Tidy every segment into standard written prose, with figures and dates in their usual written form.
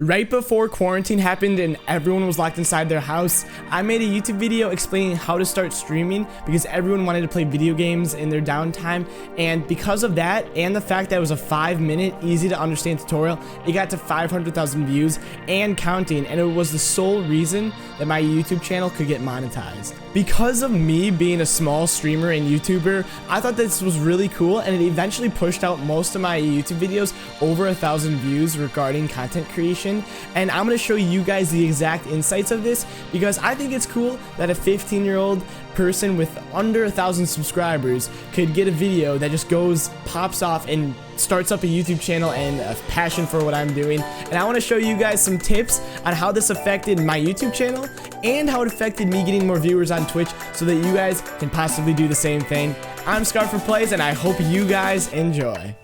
Right before quarantine happened and everyone was locked inside their house, I made a YouTube video explaining how to start streaming because everyone wanted to play video games in their downtime, and because of that and the fact that it was a 5-minute easy to understand tutorial, it got to 500,000 views and counting, and it was the sole reason that my YouTube channel could get monetized. Because of me being a small streamer and YouTuber, I thought this was really cool, and it eventually pushed out most of my YouTube videos over 1,000 views regarding content creation. And I'm going to show you guys the exact insights of this because I think it's cool that a 15-year-old person with under 1,000 subscribers could get a video that just pops off and starts up a YouTube channel and a passion for what I'm doing. And I want to show you guys some tips on how this affected my YouTube channel and how it affected me getting more viewers on Twitch so that you guys can possibly do the same thing. I'm Scarf for Plays, and I hope you guys enjoy.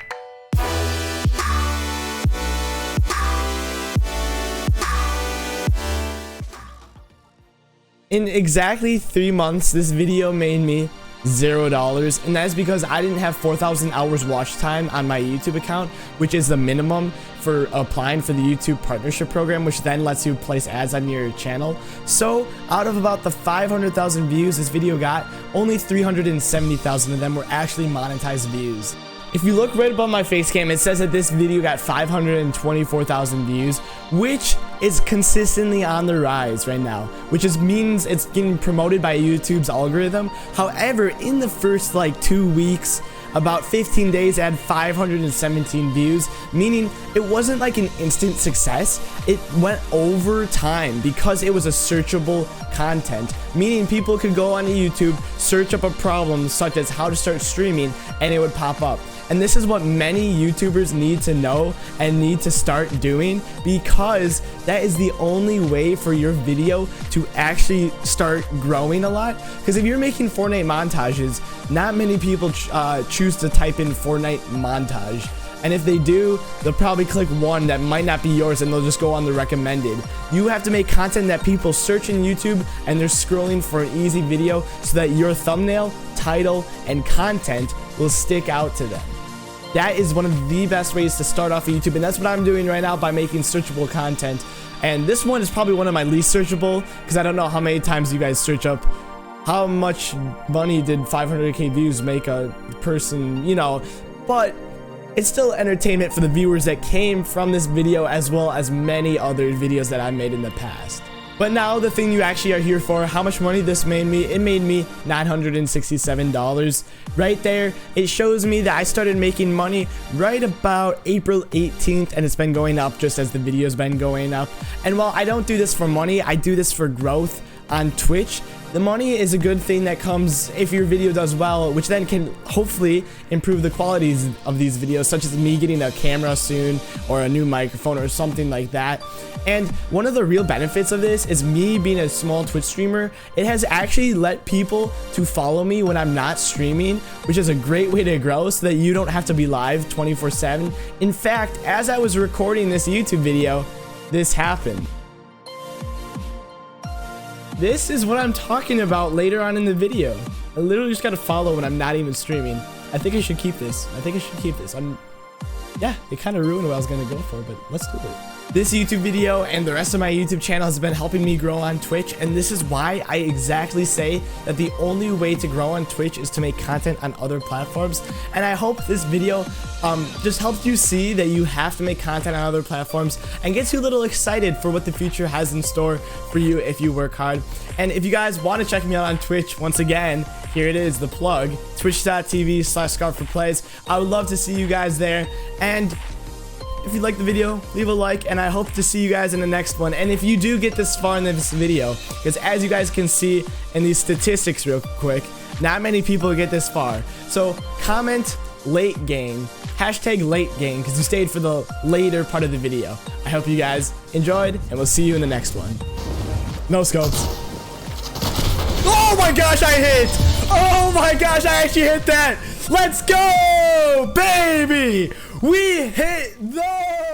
In exactly 3 months, this video made me $0, and that's because I didn't have 4,000 hours watch time on my YouTube account, which is the minimum for applying for the YouTube partnership program, which then lets you place ads on your channel. So out of about the 500,000 views this video got, only 370,000 of them were actually monetized views. If you look right above my face cam, it says that this video got 524,000 views, which is consistently on the rise right now, which means it's getting promoted by YouTube's algorithm. However, in the first 2 weeks, about 15 days, I had 517 views, meaning it wasn't like an instant success. It went over time because it was a searchable content, meaning people could go onto YouTube, search up a problem such as how to start streaming, and it would pop up. And this is what many YouTubers need to know and need to start doing, because that is the only way for your video to actually start growing a lot. Because if you're making Fortnite montages, not many people choose to type in Fortnite montage. And if they do, they'll probably click one that might not be yours and they'll just go on the recommended. You have to make content that people search in YouTube and they're scrolling for an easy video so that your thumbnail, title, and content will stick out to them. That is one of the best ways to start off YouTube, and that's what I'm doing right now by making searchable content. And this one is probably one of my least searchable because I don't know how many times you guys search up how much money did 500k views make a person, but it's still entertainment for the viewers that came from this video, as well as many other videos that I made in the past. But now the thing you actually are here for, how much money this made me. It made me $967. Right there, it shows me that I started making money right about April 18th, and it's been going up just as the video's been going up. And while I don't do this for money, I do this for growth on Twitch. The money is a good thing that comes if your video does well, which then can hopefully improve the qualities of these videos, such as me getting a camera soon or a new microphone or something like that. And one of the real benefits of this is me being a small Twitch streamer. It has actually let people to follow me when I'm not streaming, which is a great way to grow so that you don't have to be live 24/7. In fact, as I was recording this YouTube video, this happened. This is what I'm talking about later on in the video. I literally just gotta follow when I'm not even streaming. I think I should keep this. Yeah, it kind of ruined what I was gonna go for, but let's do it. This YouTube video and the rest of my YouTube channel has been helping me grow on Twitch, and this is why I exactly say that the only way to grow on Twitch is to make content on other platforms. And I hope this video just helps you see that you have to make content on other platforms and gets you a little excited for what the future has in store for you if you work hard. And if you guys want to check me out on Twitch, once again, here it is, the plug, twitch.tv/ScarfForPlays. I would love to see you guys there. And if you like the video, leave a like, and I hope to see you guys in the next one. And if you do get this far in this video, because as you guys can see in these statistics real quick, not many people get this far. So comment late game, #late game, because you stayed for the later part of the video. I hope you guys enjoyed, and we'll see you in the next one. No scopes. Oh my gosh, I hit! Oh my gosh, I actually hit that! Let's go, baby! We hit the